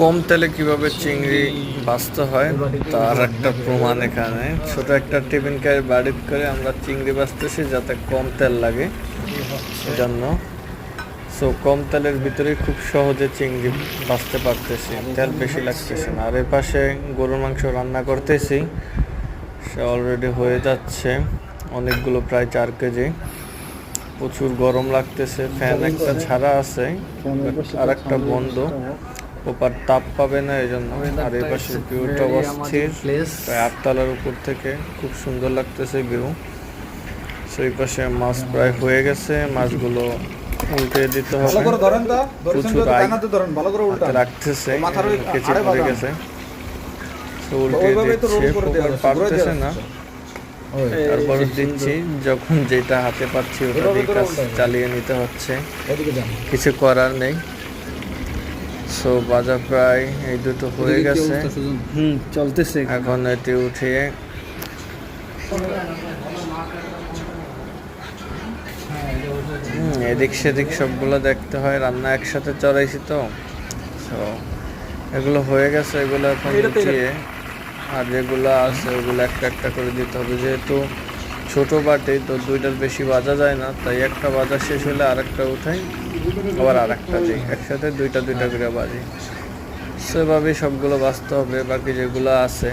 কম তেলে কিভাবে চিংড়ি ভাজতে হয় তার একটা প্রমাণ এখানে। ছোট একটা টিফিন ক্যারি বাড়িতে করে আমরা চিংড়ি ভাজতেছি যাতে কম তেল লাগে জন্য। সো কম তেলের ভিতরে খুব সহজে চিংড়ি ভাজতে পারতেছি, তেল বেশি লাগতেছে না। আর এর পাশে গরুর মাংস রান্না করতেছি, সে অলরেডি হয়ে যাচ্ছে অনেকগুলো, প্রায় 4 কেজি। প্রচুর গরম লাগতেছে, ফ্যান একটা ছাড়া আছে আর একটা বন্ধ, ওপার তাপ পাবে না এই জন্য। আর এই পাশে ভিউটা অস্থির, প্রায় 8 তলার উপর থেকে খুব সুন্দর লাগতেছে ভিউ। সেই পাশে মাছ প্রায় হয়ে গেছে, মাছগুলো উল্টে দিতে হবে। প্রচুর রাখতেছে, কেচে পড়ে গেছে, উল্টে দিচ্ছে, পোকার পারতেছে না। তারপর দিচ্ছি, যখন যেটা হাতে পাচ্ছি ওটা দিয়ে কাজ চালিয়ে নিতে হচ্ছে, কিছু করার নেই। সো বাজা প্রায় এই দুটো হয়ে গেছে, চলতেছে। এখন এটি উঠিয়ে এদিক সেদিক সবগুলো দেখতে হয়, রান্না একসাথে চড়াইছি তো। সো এগুলো হয়ে গেছে, এগুলো এখন উঠিয়ে আর যেগুলো আছে ওগুলো একটা একটা করে দিতে হবে। যেহেতু ছোট বাটি তো দুইটার বেশি বাজা যায় না, তাই একটা বাজা শেষ হলে আরেকটা উঠাই, আবার আরেকটা দিই, একসাথে দুইটা করে বাজি। সেভাবেই সবগুলো বাজতে হবে। বাকি যেগুলো আছে